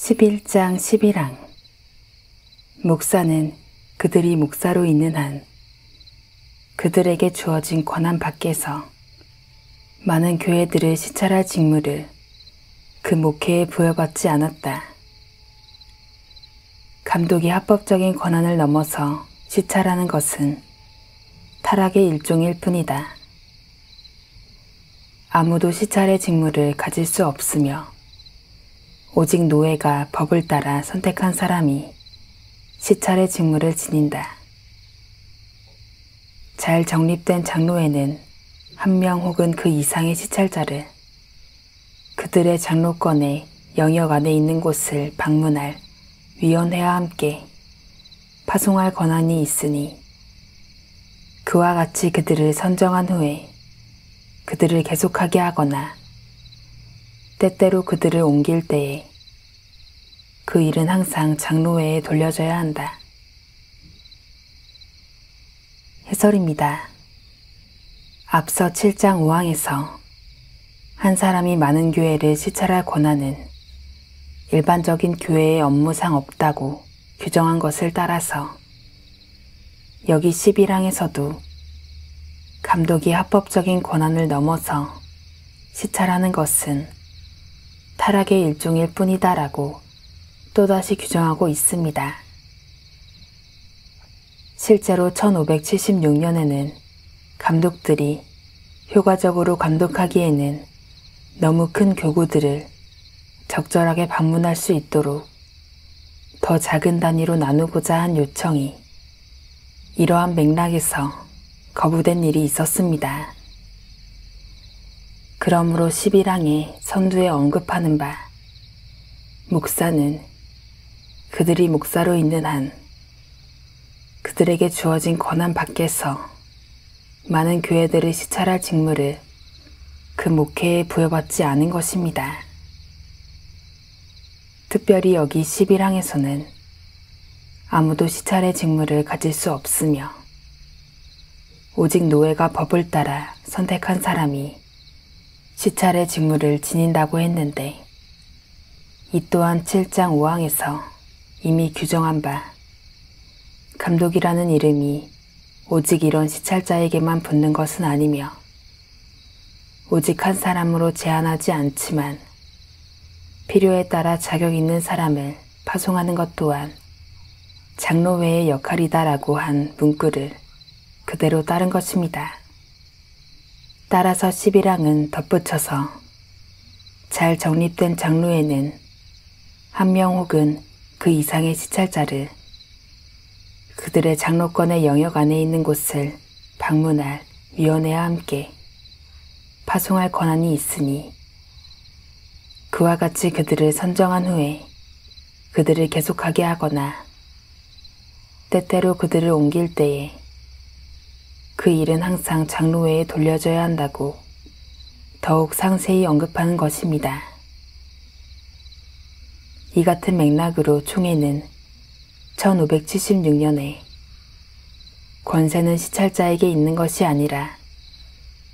11장 11항. 목사는 그들이 목사로 있는 한 그들에게 주어진 권한 밖에서 많은 교회들을 시찰할 직무를 그 목회에 부여받지 않았다. 감독이 합법적인 권한을 넘어서 시찰하는 것은 타락의 일종일 뿐이다. 아무도 시찰의 직무를 가질 수 없으며 오직 노예가 법을 따라 선택한 사람이 시찰의 직무를 지닌다. 잘 정립된 장로회는 한 명 혹은 그 이상의 시찰자를 그들의 장로권의 영역 안에 있는 곳을 방문할 위원회와 함께 파송할 권한이 있으니 그와 같이 그들을 선정한 후에 그들을 계속하게 하거나 때때로 그들을 옮길 때에 그 일은 항상 장로회에 돌려져야 한다. 해설입니다. 앞서 7장 5항에서 한 사람이 많은 교회를 시찰할 권한은 일반적인 교회의 업무상 없다고 규정한 것을 따라서 여기 11항에서도 감독이 합법적인 권한을 넘어서 시찰하는 것은 타락의 일종일 뿐이다라고 또다시 규정하고 있습니다. 실제로 1576년에는 감독들이 효과적으로 감독하기에는 너무 큰 교구들을 적절하게 방문할 수 있도록 더 작은 단위로 나누고자 한 요청이 이러한 맥락에서 거부된 일이 있었습니다. 그러므로 11항의 선두에 언급하는 바 목사는 그들이 목사로 있는 한 그들에게 주어진 권한 밖에서 많은 교회들을 시찰할 직무를 그 목회에 부여받지 않은 것입니다. 특별히 여기 11항에서는 아무도 시찰의 직무를 가질 수 없으며 오직 노예가 법을 따라 선택한 사람이 시찰의 직무를 지닌다고 했는데 이 또한 7장 5항에서 이미 규정한 바 감독이라는 이름이 오직 이런 시찰자에게만 붙는 것은 아니며 오직 한 사람으로 제한하지 않지만 필요에 따라 자격 있는 사람을 파송하는 것 또한 장로회의 역할이다라고 한 문구를 그대로 따른 것입니다. 따라서 11항은 덧붙여서 잘 정립된 장로회는 한 명 혹은 그 이상의 시찰자를 그들의 장로권의 영역 안에 있는 곳을 방문할 위원회와 함께 파송할 권한이 있으니 그와 같이 그들을 선정한 후에 그들을 계속하게 하거나 때때로 그들을 옮길 때에 그 일은 항상 장로회에 돌려져야 한다고 더욱 상세히 언급하는 것입니다. 이 같은 맥락으로 총회는 1576년에 권세는 시찰자에게 있는 것이 아니라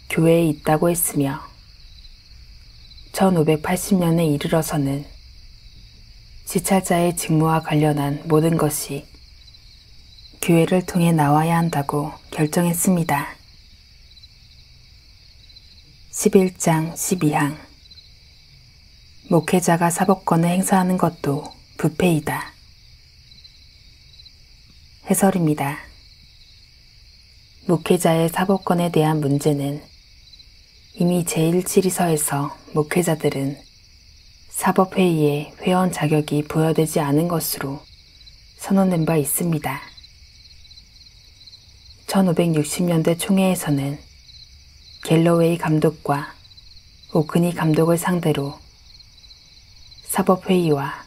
교회에 있다고 했으며 1580년에 이르러서는 시찰자의 직무와 관련한 모든 것이 교회를 통해 나와야 한다고 결정했습니다. 11장 12항. 목회자가 사법권을 행사하는 것도 부패이다. 해설입니다. 목회자의 사법권에 대한 문제는 이미 제1질의서에서 목회자들은 사법회의에 회원 자격이 부여되지 않은 것으로 선언된 바 있습니다. 1560년대 총회에서는 갤러웨이 감독과 오크니 감독을 상대로 사법회의와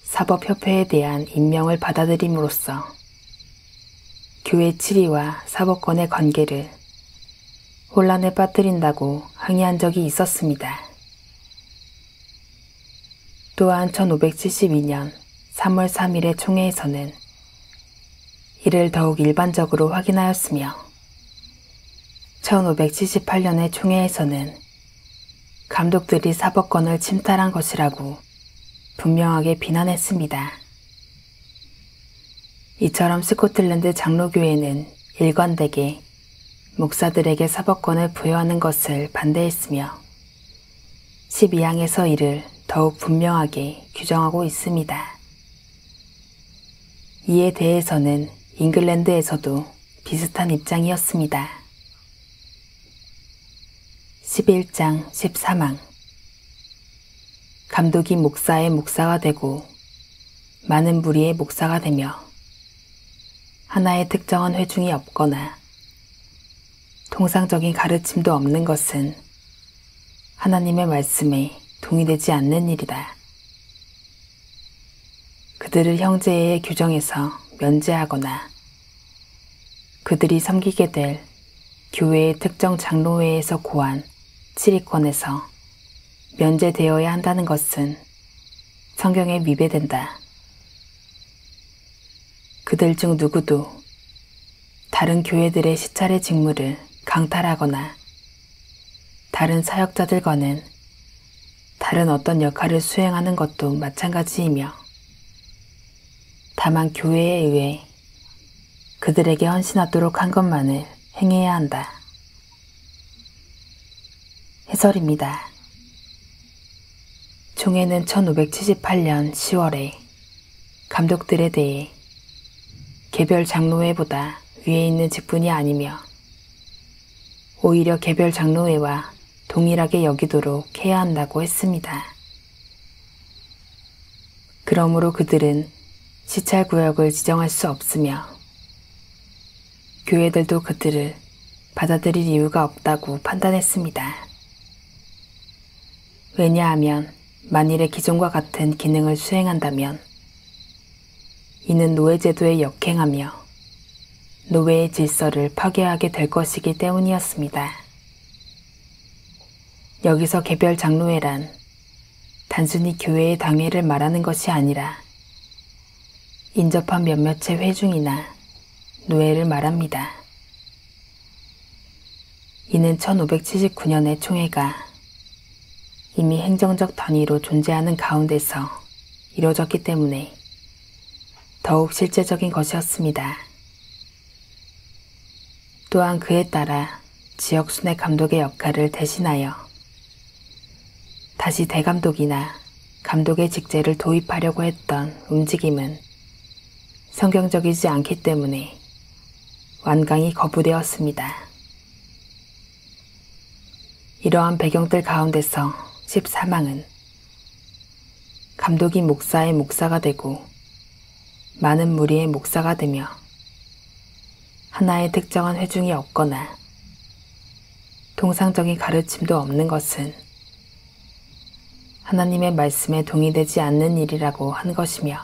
사법협회에 대한 임명을 받아들임으로써 교회 치리와 사법권의 관계를 혼란에 빠뜨린다고 항의한 적이 있었습니다. 또한 1572년 3월 3일의 총회에서는 이를 더욱 일반적으로 확인하였으며 1578년의 총회에서는 감독들이 사법권을 침탈한 것이라고 분명하게 비난했습니다. 이처럼 스코틀랜드 장로교회는 일관되게 목사들에게 사법권을 부여하는 것을 반대했으며 12항에서 이를 더욱 분명하게 규정하고 있습니다. 이에 대해서는 잉글랜드에서도 비슷한 입장이었습니다. 11장 13항 감독이 목사의 목사가 되고 많은 무리의 목사가 되며 하나의 특정한 회중이 없거나 통상적인 가르침도 없는 것은 하나님의 말씀에 동의되지 않는 일이다. 그들을 형제의 규정에서 면제하거나 그들이 섬기게 될 교회의 특정 장로회에서 고한 치리권에서 면제되어야 한다는 것은 성경에 위배된다. 그들 중 누구도 다른 교회들의 시찰의 직무를 강탈하거나 다른 사역자들과는 다른 어떤 역할을 수행하는 것도 마찬가지이며 다만 교회에 의해 그들에게 헌신하도록 한 것만을 행해야 한다. 해설입니다. 총회는 1578년 10월에 감독들에 대해 개별 장로회보다 위에 있는 직분이 아니며 오히려 개별 장로회와 동일하게 여기도록 해야 한다고 했습니다. 그러므로 그들은 시찰 구역을 지정할 수 없으며 교회들도 그들을 받아들일 이유가 없다고 판단했습니다. 왜냐하면 만일에 기존과 같은 기능을 수행한다면 이는 노예제도에 역행하며 노예의 질서를 파괴하게 될 것이기 때문이었습니다. 여기서 개별 장로회란 단순히 교회의 당회를 말하는 것이 아니라 인접한 몇몇의 회중이나 노예를 말합니다. 이는 1579년의 총회가 이미 행정적 단위로 존재하는 가운데서 이루어졌기 때문에 더욱 실제적인 것이었습니다. 또한 그에 따라 지역 순회 감독의 역할을 대신하여 다시 대감독이나 감독의 직제를 도입하려고 했던 움직임은 성경적이지 않기 때문에 완강히 거부되었습니다. 이러한 배경들 가운데서 13항은 감독이 목사의 목사가 되고 많은 무리의 목사가 되며 하나의 특정한 회중이 없거나 통상적인 가르침도 없는 것은 하나님의 말씀에 동의되지 않는 일이라고 한 것이며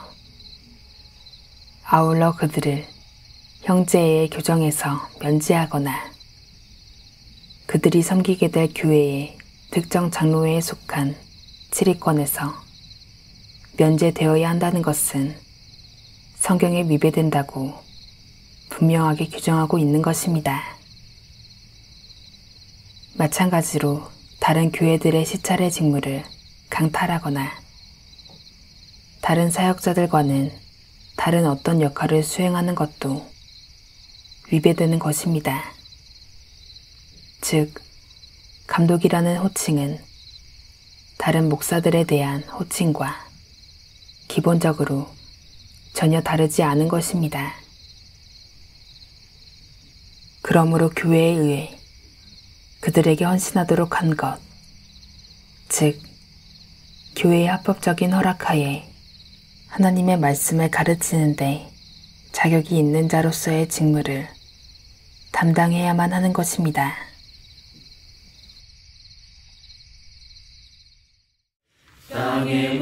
아울러 그들을 형제의 교정에서 면제하거나 그들이 섬기게 될 교회의 특정 장로회에 속한 치리권에서 면제되어야 한다는 것은 성경에 위배된다고 분명하게 규정하고 있는 것입니다. 마찬가지로 다른 교회들의 시찰의 직무를 강탈하거나 다른 사역자들과는 다른 어떤 역할을 수행하는 것도 위배되는 것입니다. 즉, 감독이라는 호칭은 다른 목사들에 대한 호칭과 기본적으로 전혀 다르지 않은 것입니다. 그러므로 교회에 의해 그들에게 헌신하도록 한 것, 즉 교회의 합법적인 허락하에 하나님의 말씀을 가르치는데 자격이 있는 자로서의 직무를 담당해야만 하는 것입니다. 땅의